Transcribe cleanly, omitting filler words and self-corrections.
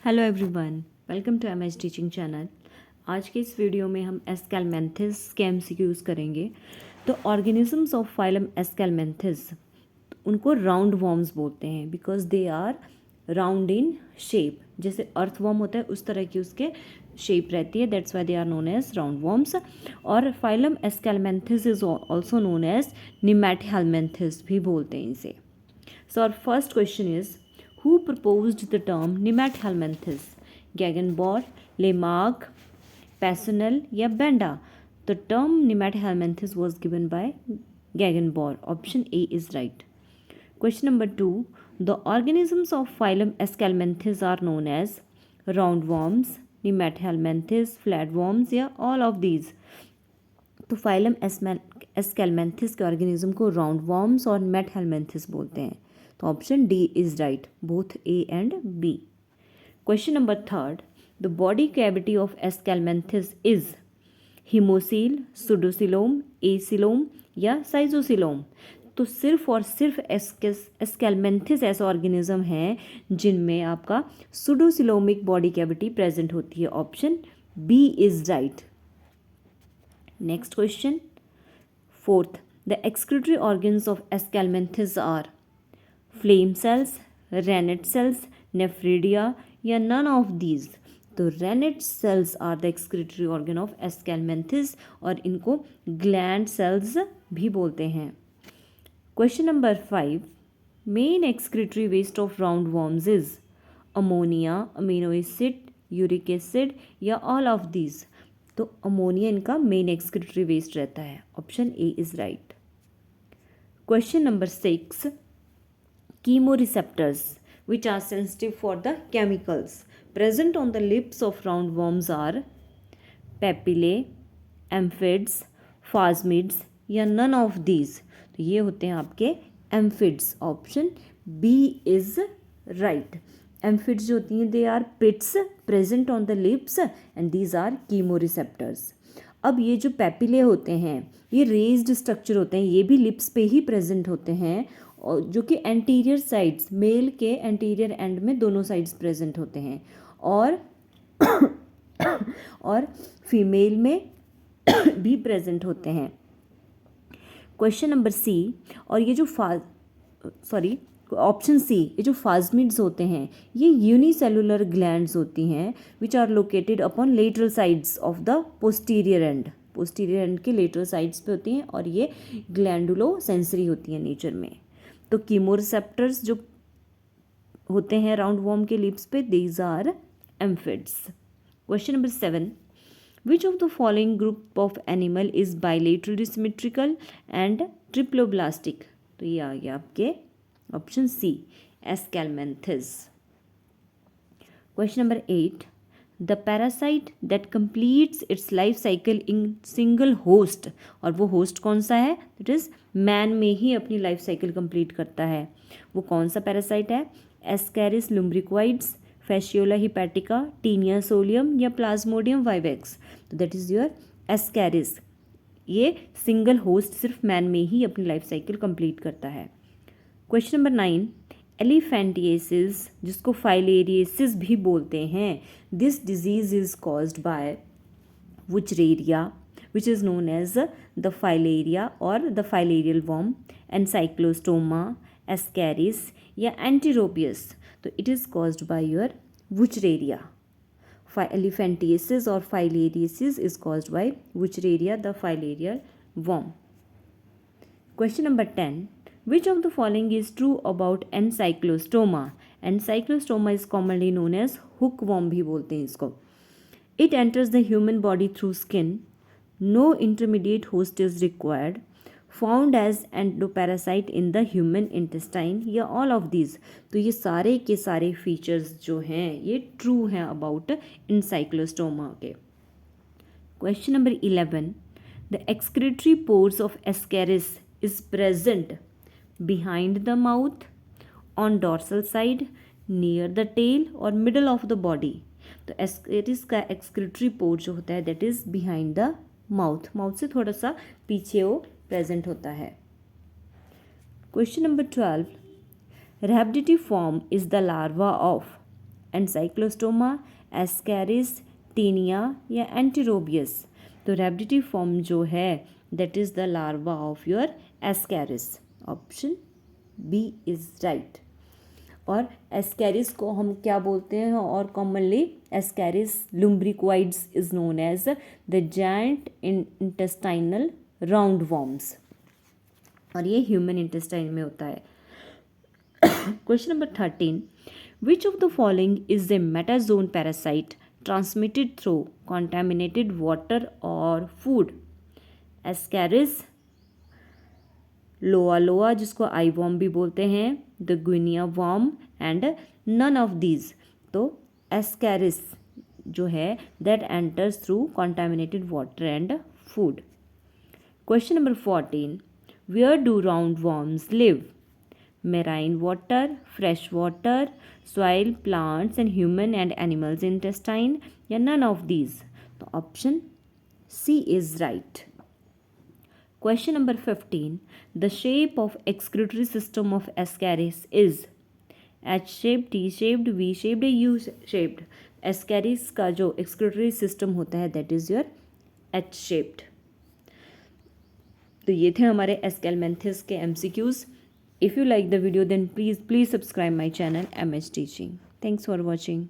Hello everyone, welcome to MH teaching channel. आज के इस वीडियो में हम एस्केलमेंथिस के एमसीक्यूज करेंगे। तो ऑर्गेनिजम्स ऑफ फाइलम एस्केलमेंथिस, उनको राउंड वॉर्म्स बोलते हैं because they are round in shape. जैसे अर्थवॉर्म होता है उस तरह की उसके शेप रहती है, that's why they are known as roundworms. और phylum aschelminthes is also known as nemathelminthes भी बोलते हैं इसे। So our first question is, who proposed the term Nemathelminthes? Gegenbaur, Lamarck, Passonel या Benda? The term Nemathelminthes was given by Gegenbaur. Option A is right. Question number 2. The organisms of phylum Escalmenthes are known as roundworms, Nemathelminthes, flatworms या all of these. तो phylum aschelminthes के organism को roundworms और nemathelminthes बोलते हैं। तो option D is right, both A and B. Question number 3, the body cavity of aschelminthes is haemocoel, pseudocoelom, acoelom या schizocoelom? तो सिर्फ और सिर्फ एस्केलमेंथिस ऐसा ऑर्गेनिज्म है जिनमें आपका सुडोसिलोमिक बॉडी कैविटी प्रेजेंट होती है। Option B is right. Next question. 4th, the excretory organs of Escalmenthis are flame cells, rennet cells, nephridia या none of these? तो rennet cells are the excretory organ of Escalmenthis और इनको gland cells भी बोलते हैं। Question number 5, main excretory waste of roundworms is ammonia, amino acid, uric acid या all of these? तो ammonia इनका मेन एक्सक्रीटरी वेस्ट रहता है। Option A is right. Question number 6, chemoreceptors which are sensitive for the chemicals present on the lips of roundworms are papillae, amphids, phasmids या none of these? तो ये होते हैं आपके amphids. Option B is right. Amphids जो होती हैं they are pits present on the lips and these are chemoreceptors. अब ये जो पेपिले होते हैं ये रेज्ड स्ट्रक्चर होते हैं, ये भी लिप्स पे ही प्रेजेंट होते हैं और जो कि एंटीरियर साइड्स, मेल के एंटीरियर एंड में दोनों साइड्स प्रेजेंट होते हैं और फीमेल में भी प्रेजेंट होते हैं। क्वेश्चन नंबर सी, और ये जो ऑप्शन सी, ये जो फास्मिड्स होते हैं ये यूनिसेलुलर ग्लैंड्स होती हैं which are located upon lateral sides of the posterior end. Posterior end के लेटरल साइड्स पे होती हैं और ये ग्लैंडुलो सेंसरी होती हैं नेचर में। तो कीमोरिसेप्टर्स जो होते हैं राउंड वॉर्म के लिप्स पे, these are amphids. Question number 7, which of the following group of animal is bilaterally symmetrical and triploblastic? तो ये आ गया आपके option C, aschelminthes. Question number 8, the parasite that completes its life cycle in single host, और वो host कौन सा है? इट इज़ मैन में ही अपनी लाइफ साइकिल कंप्लीट करता है। वो कौन सा पैरासाइट है? एस्कैरिस लुम्ब्रिक्वाइड्स, फैशियोला हिपैटिका, टीनिया सोलियम या प्लाज्मोडियम वाइवेक्स? तो दैट इज़ योर एस्कैरिस। ये सिंगल होस्ट सिर्फ मैन में ही अपनी लाइफ साइकिल कंप्लीट करता है। क्वेश्चन नंबर 9, एलिफेंटिएसिस जिसको फाइलेरियसिस भी बोलते हैं, this disease is caused by wuchereria which is known as the filaria और the filarial worm, ancylostoma, ascaris या एंटीरोपियस? तो it is caused by your wuchereria. Elephantiasis और filariasis is caused by wuchereria the filarial worm. Question number 10, which of the following is true about ancylostoma? Ancylostoma is commonly known as hookworm भी बोलते हैं इसको। It enters the human body through skin. No intermediate host is required. Found as endoparasite in the human intestine या all of these? तो ये सारे के सारे फीचर्स जो हैं ये ट्रू हैं अबाउट एनसाइक्लोस्टोमा के। Question number 11, the excretory pores of Ascaris is present behind the mouth, on dorsal side, near the tail और middle of the body? तो एस्केरिस का एक्सक्रीटरी पोर जो होता है that is behind the mouth, mouth से थोड़ा सा पीछे वो प्रेजेंट होता है। Question number 12, rhabditiform is the larva of ancylostoma, ascaris, taenia या एंटीरोबियस। तो रेपिडेटिव फॉर्म जो है that is the larva of your ascaris. Option B is right. और एस्कैरिस को हम क्या बोलते हैं, और commonly ascaris lumbricoides is known as the giant intestinal roundworms, और ये ह्यूमन इंटेस्टाइन में होता है। Question number 13, which of the following is a metazoan parasite transmitted through contaminated water और फूड? एस्कैरिस, लोआ लोआ जिसको eye worm भी बोलते हैं, the guinea worm and none of these. तो एस्कैरिस जो है that enters through contaminated water and food. Question number 14, where do roundworms live? Marine water, fresh water, soil, plants and human and animals intestine या none of these? तो option C is right. Question number 15. The shape of excretory system of Ascaris is H-shaped, T-shaped, V-shaped, U-shaped. Ascaris का जो excretory system होता है that is your H-shaped. तो ये थे हमारे Ascalmanthus के MCQs. If you like the video then please subscribe my channel MH Teaching. Thanks for watching.